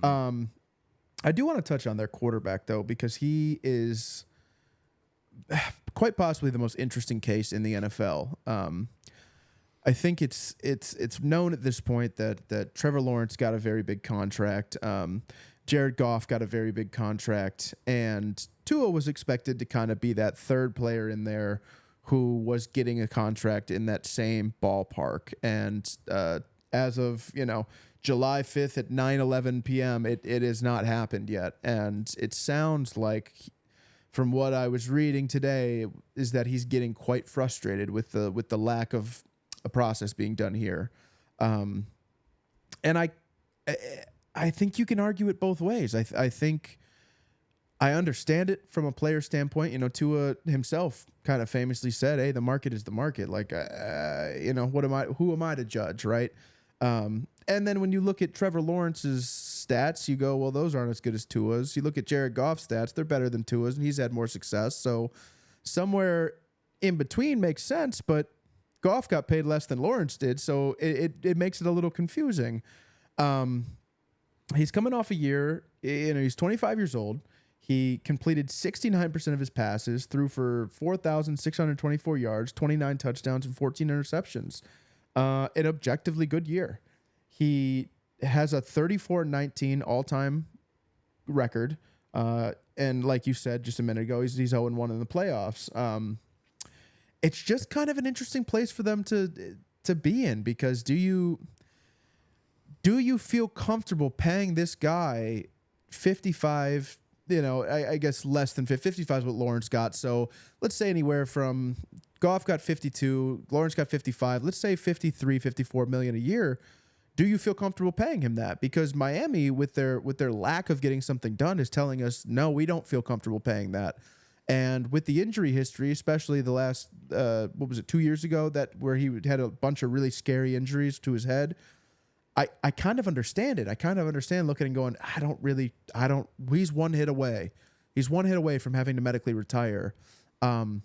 I do want to touch on their quarterback, though, because he is quite possibly the most interesting case in the NFL. I think it's known at this point that Trevor Lawrence got a very big contract. Jared Goff got a very big contract, and Tua was expected to kind of be that third player in there who was getting a contract in that same ballpark. And as of, July 5th at 9:11 p.m., it has not happened yet. And it sounds like, from what I was reading today, is that he's getting quite frustrated with the lack of a process being done here. And I think you can argue it both ways. I think I understand it from a player standpoint. Tua himself kind of famously said, "Hey, the market is the market. Like, who am I to judge, right?" And then when you look at Trevor Lawrence's stats, you go, well, those aren't as good as Tua's. You look at Jared Goff's stats, they're better than Tua's, and he's had more success. So somewhere in between makes sense, but Goff got paid less than Lawrence did, so it makes it a little confusing. He's coming off a year, he's 25 years old. He completed 69% of his passes, threw for 4,624 yards, 29 touchdowns, and 14 interceptions. An objectively good year. He has a 34-19 all-time record. And like you said just a minute ago, he's 0-1 in the playoffs. It's just kind of an interesting place for them to be in, because do you feel comfortable paying this guy 55, I guess less than 55 is what Lawrence got. So let's say anywhere from Goff got 52, Lawrence got 55, let's say 53, 54 million a year. Do you feel comfortable paying him that? Because Miami, with their lack of getting something done, is telling us, no, we don't feel comfortable paying that. And with the injury history, especially the last, 2 years ago, where he had a bunch of really scary injuries to his head, I kind of understand it. I kind of understand looking and going, he's one hit away. He's one hit away from having to medically retire. And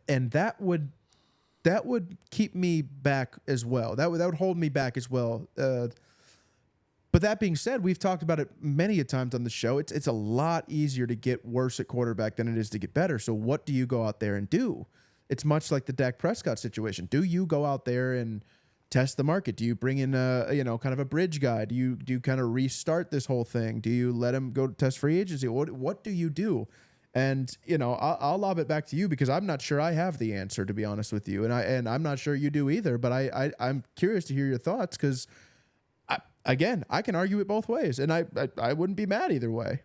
that would keep me back as well. That would hold me back as well. But that being said, we've talked about it many a times on the show. It's a lot easier to get worse at quarterback than it is to get better. So what do you go out there and do? It's much like the Dak Prescott situation. Do you go out there and test the market? Do you bring in kind of a bridge guy? Do you kind of restart this whole thing? Do you let him go test free agency? What do you do? And, I'll lob it back to you, because I'm not sure I have the answer, to be honest with you. And I'm not sure you do either, but I'm curious to hear your thoughts, because I can argue it both ways, and I wouldn't be mad either way.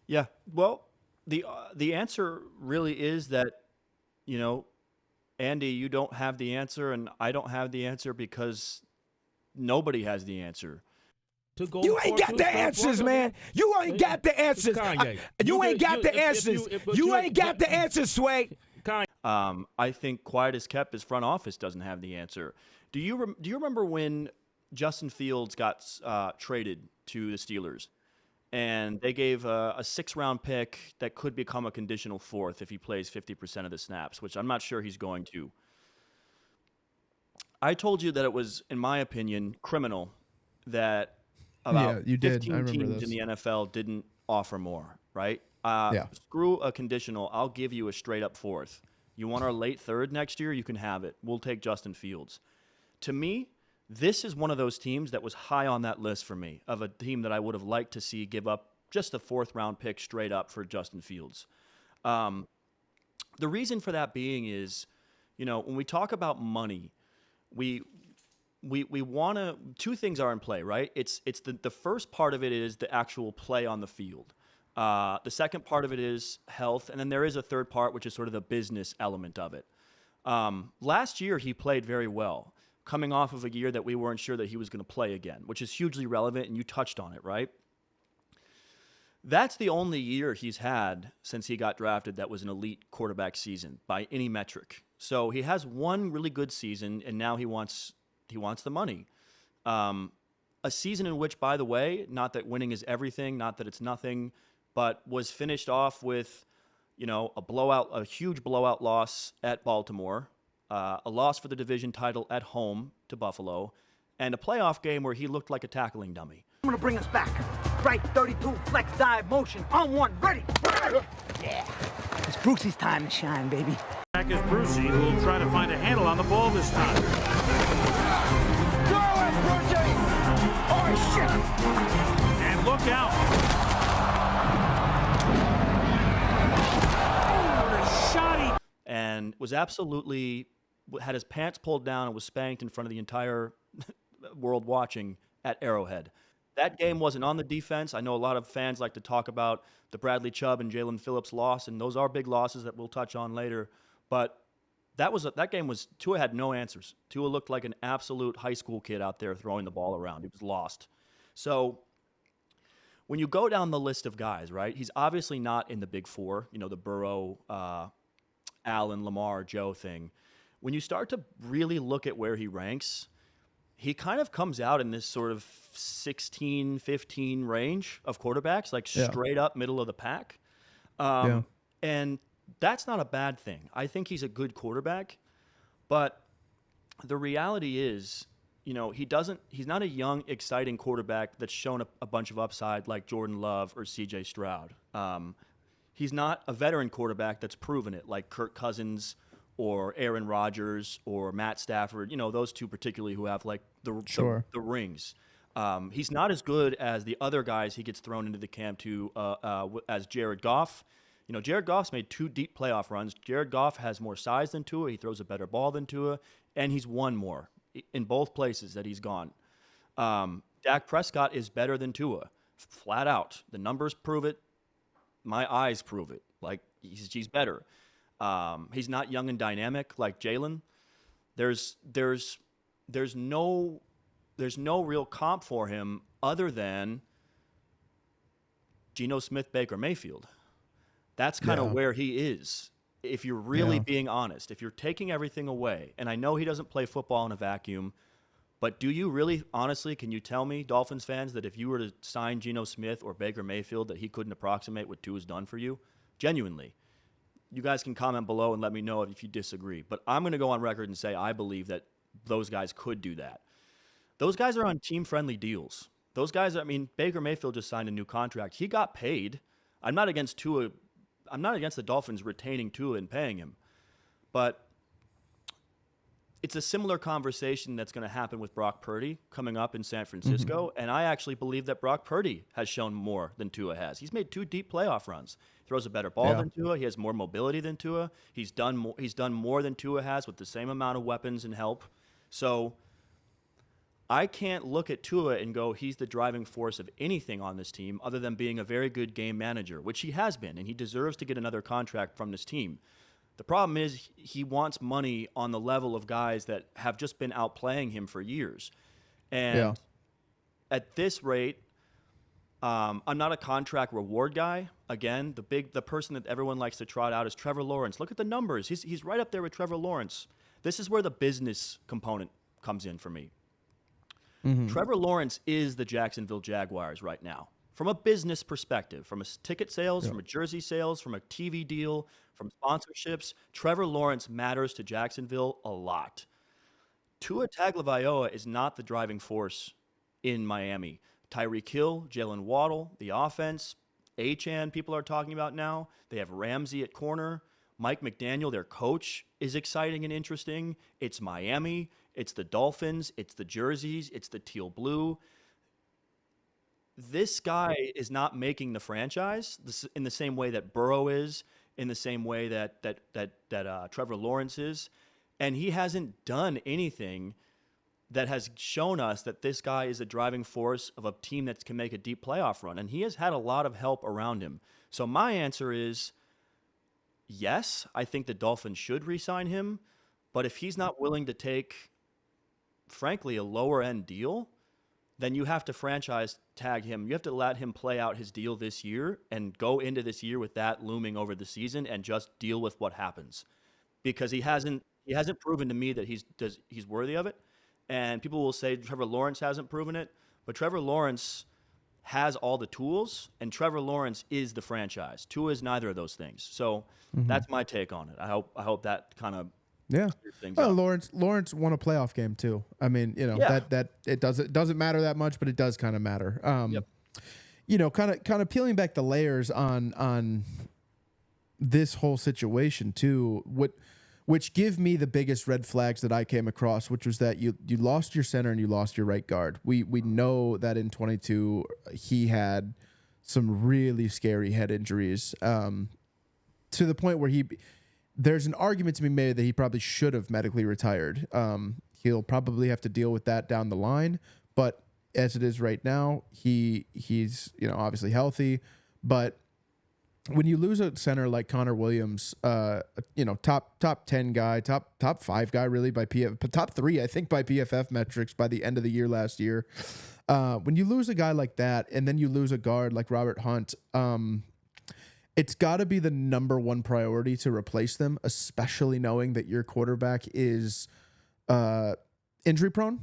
Yeah. Well, the answer really is that, Andy, you don't have the answer, and I don't have the answer, because nobody has the answer. You ain't got the answers, man. You ain't got the answers. You ain't got the answers. You ain't got the answers, Sway. I think quiet as kept, his front office doesn't have the answer. Do you remember when Justin Fields got traded to the Steelers, and they gave a 6th-round pick that could become a conditional 4th if he plays 50% of the snaps, which I'm not sure he's going to. I told you that it was, in my opinion, criminal that about 15 teams in the NFL didn't offer more, right? Screw a conditional. I'll give you a straight-up 4th. You want our late 3rd next year? You can have it. We'll take Justin Fields. To me, this is one of those teams that was high on that list for me, of a team that I would have liked to see give up just a 4th-round pick straight up for Justin Fields. The reason for that being is, when we talk about money, we want to, two things are in play, right? It's the first part of it is the actual play on the field. The second part of it is health, and then there is a third part, which is sort of the business element of it. Last year, he played very well, coming off of a year that we weren't sure that he was going to play again, which is hugely relevant, and you touched on it, right? That's the only year he's had since he got drafted that was an elite quarterback season by any metric. So he has one really good season, and now he wants the money. A season in which, by the way, not that winning is everything, not that it's nothing, but was finished off with, a huge blowout loss at Baltimore, a loss for the division title at home to Buffalo, and a playoff game where he looked like a tackling dummy. I'm going to bring us back. Right 32, flex dive motion, on one, ready. Yeah. It's Brucey's time to shine, baby. Back is Brucey, who will try to find a handle on the ball this time. Throw it, Brucey! Oh, shit! And look out. Shotty. And was absolutely, had his pants pulled down and was spanked in front of the entire world watching at Arrowhead. That game wasn't on the defense. I know a lot of fans like to talk about the Bradley Chubb and Jalen Phillips loss, and those are big losses that we'll touch on later. But that game was, Tua had no answers. Tua looked like an absolute high school kid out there throwing the ball around. He was lost. So when you go down the list of guys, right, he's obviously not in the big four, the Burrow, Allen, Lamar, Joe thing. When you start to really look at where he ranks, he kind of comes out in this sort of 16, 15 range of quarterbacks, like straight up middle of the pack. And that's not a bad thing. I think he's a good quarterback, but the reality is, he's not a young, exciting quarterback that's shown a bunch of upside like Jordan Love or CJ Stroud. He's not a veteran quarterback that's proven it like Kirk Cousins or Aaron Rodgers or Matt Stafford, those two particularly who have like the rings. He's not as good as the other guys he gets thrown into the camp to as Jared Goff. Jared Goff's made 2 deep playoff runs. Jared Goff has more size than Tua. He throws a better ball than Tua, and he's won more in both places that he's gone. Dak Prescott is better than Tua, flat out. The numbers prove it. My eyes prove it. Like, he's better. He's not young and dynamic like Jalen. There's no real comp for him other than Geno Smith, Baker Mayfield. That's kind of where he is. If you're really being honest, if you're taking everything away, and I know he doesn't play football in a vacuum, but do you really, honestly, can you tell me, Dolphins fans, that if you were to sign Geno Smith or Baker Mayfield, that he couldn't approximate what Tua's done for you? Genuinely. You guys can comment below and let me know if you disagree. But I'm going to go on record and say I believe that those guys could do that. Those guys are on team-friendly deals. Those guys, Baker Mayfield just signed a new contract. He got paid. I'm not against Tua. I'm not against the Dolphins retaining Tua and paying him. But it's a similar conversation that's going to happen with Brock Purdy coming up in San Francisco. Mm-hmm. And I actually believe that Brock Purdy has shown more than Tua has. He's made 2 deep playoff runs. He throws a better ball than Tua. He has more mobility than Tua. He's done more than Tua has with the same amount of weapons and help. So I can't look at Tua and go, he's the driving force of anything on this team other than being a very good game manager, which he has been, and he deserves to get another contract from this team. The problem is he wants money on the level of guys that have just been outplaying him for years. And at this rate, I'm not a contract reward guy. Again, the person that everyone likes to trot out is Trevor Lawrence. Look at the numbers. He's right up there with Trevor Lawrence. This is where the business component comes in for me. Mm-hmm. Trevor Lawrence is the Jacksonville Jaguars right now. From a business perspective, from a ticket sales, from a jersey sales, from a TV deal, from sponsorships, Trevor Lawrence matters to Jacksonville a lot. Tua Tagovailoa is not the driving force in Miami. Tyreek Hill, Jalen Waddle, the offense, Achane people are talking about now. They have Ramsey at corner. Mike McDaniel, their coach, is exciting and interesting. It's Miami. It's the Dolphins. It's the jerseys. It's the teal blue. This guy is not making the franchise in the same way that Burrow is, in the same way that Trevor Lawrence is. And he hasn't done anything that has shown us that this guy is a driving force of a team that can make a deep playoff run. And he has had a lot of help around him. So my answer is yes, I think the Dolphins should re-sign him. But if he's not willing to take, frankly, a lower-end deal, then you have to franchise tag him. You have to let him play out his deal this year and go into this year with that looming over the season and just deal with what happens. Because he hasn't proven to me that he's worthy of it. And people will say Trevor Lawrence hasn't proven it, but Trevor Lawrence has all the tools, and Trevor Lawrence is the franchise. Tua is neither of those things. So that's my take on it. I hope that kind of Yeah. Lawrence won a playoff game too. I mean, that it doesn't matter that much, but it does kind of matter. Kind of peeling back the layers on this whole situation too. Which give me the biggest red flags that I came across, which was that you lost your center and you lost your right guard. We know that in 22 he had some really scary head injuries, to the point where there's an argument to be made that he probably should have medically retired. He'll probably have to deal with that down the line, but as it is right now, he's obviously healthy. But when you lose a center like Connor Williams, top 10 guy, top 5 guy really by top 3 I think by PFF metrics by the end of the year last year, when you lose a guy like that and then you lose a guard like Robert Hunt, it's got to be the number one priority to replace them, especially knowing that your quarterback is injury prone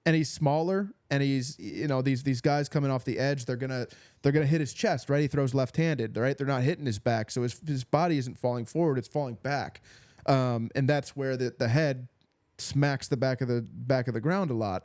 and he's smaller and he's these guys coming off the edge, they're gonna hit his chest, right? He throws left-handed, right? They're not hitting his back, so his body isn't falling forward, it's falling back, and that's where the head smacks the back of the ground a lot.